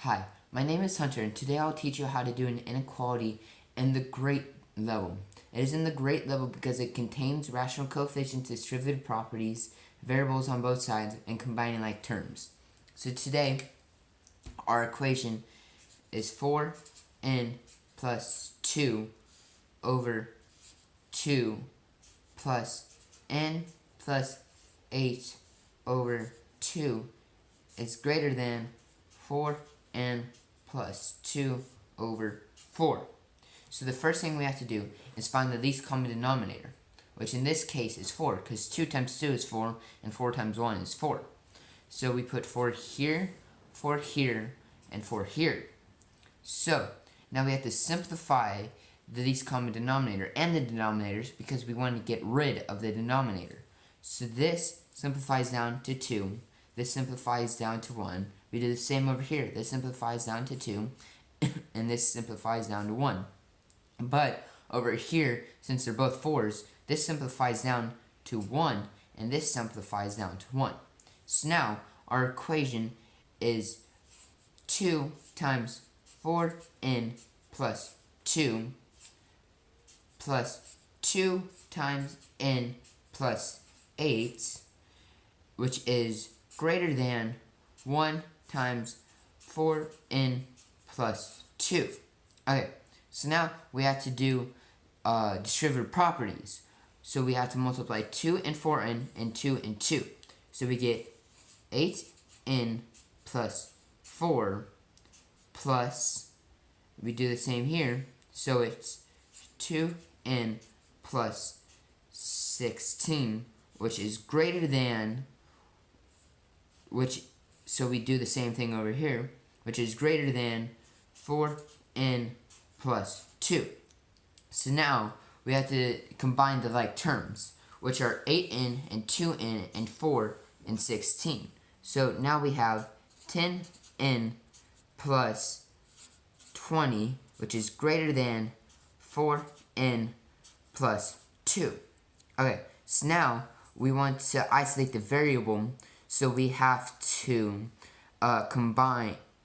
Hi, my name is Hunter, and today I'll teach you how to do an inequality in the great level. It is in the great level because it contains rational coefficients, distributive properties, variables on both sides, and combining like terms. So today, our equation is 4n plus 2 over 2 plus n plus 8 over 2 is greater than 4n plus 2 over 4. So the first thing we have to do is find the least common denominator, which in this case is 4, because 2 times 2 is 4, and 4 times 1 is 4. So we put 4 here, and 4 here. So now we have to simplify the least common denominator and the denominators because we want to get rid of the denominator. So this simplifies down to 2, this simplifies down to 1. We do the same over here. This simplifies down to 2, and this simplifies down to 1. But over here, since they're both 4s, this simplifies down to 1, and this simplifies down to 1. So now, our equation is 2 times 4n plus 2 plus 2 times n plus 8, which is greater than 1 times 4n plus 2. Okay, so now we have to do distributive properties. So we have to multiply 2 and 4n and 2 and 2. So we get 8n plus 4 plus, we do the same here, so it's 2n plus 16, which is greater than, so we do the same thing over here, which is greater than 4n plus 2. So now we have to combine the like terms, which are 8n and 2n and 4 and 16. So now we have 10n plus 20, which is greater than 4n plus 2. Okay, so now we want to isolate the variable, so we have to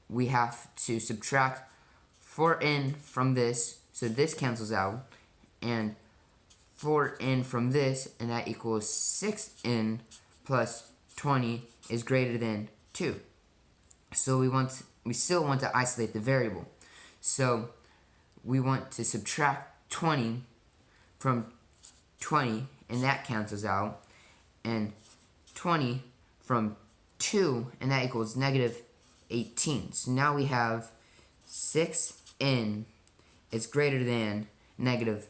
we have to subtract 4n from this, so this cancels out, and 4n from this, and that equals 6n plus 20 is greater than 2. So we still want to isolate the variable. So we want to subtract 20 from 20, and that cancels out, and 20 from 2, and that equals negative 18. So now we have 6n is greater than negative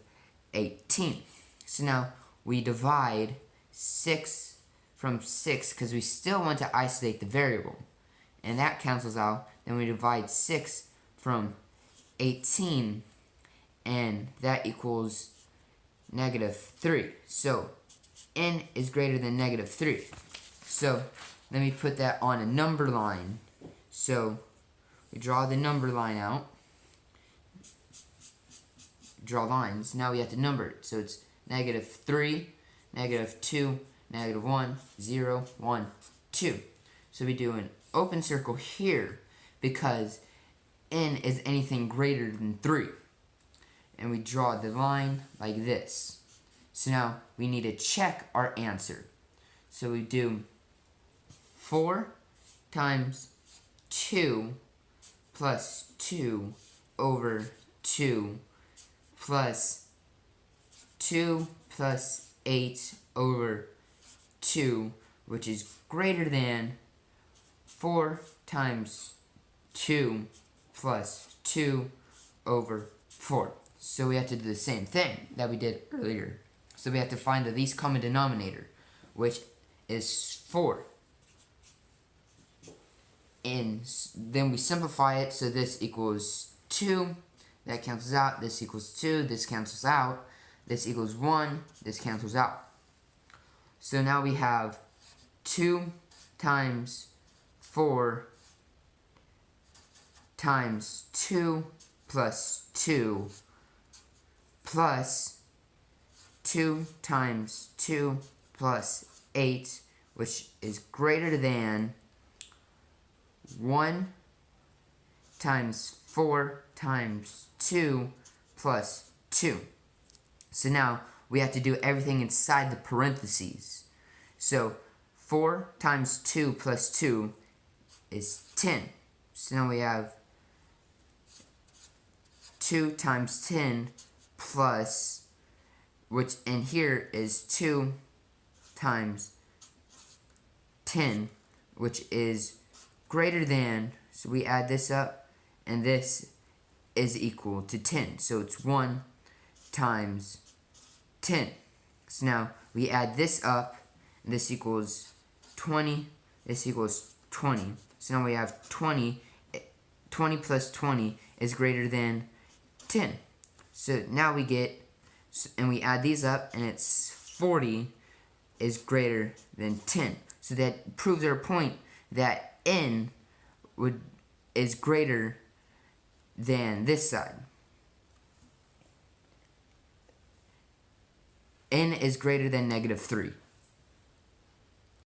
18. So now we divide 6 from 6 because we still want to isolate the variable, and that cancels out. Then we divide 6 from 18, and that equals negative 3. So n is greater than negative 3. So let me put that on a number line. So we draw the number line out. Draw lines. Now we have to number it. So it's negative 3, negative 2, negative 1, 0, 1, 2. So we do an open circle here because n is anything greater than 3. And we draw the line like this. So now we need to check our answer. So we do 4 times 2 plus 2 over 2 plus 2 plus 8 over 2, which is greater than 4 times 2 plus 2 over 4. So we have to do the same thing that we did earlier. So we have to find the least common denominator, which is 4. And then we simplify it, so this equals 2, that cancels out, this equals 2, this cancels out, this equals 1, this cancels out. So now we have 2 times 4 times 2 plus 2 plus 2 times 2 plus 8, which is greater than 1 times 4 times 2 plus 2. So now we have to do everything inside the parentheses. So 4 times 2 plus 2 is 10. So now we have 2 times 10 plus, which in here is 2 times 10, which is greater than, so we add this up, and this is equal to 10. So it's 1 times 10. So now we add this up, and this equals 20, this equals 20. So now we have 20 plus 20 is greater than 10. So now we get, and we add these up, and it's 40 is greater than 10. So that proves our point that n is greater than this side. N is greater than -3.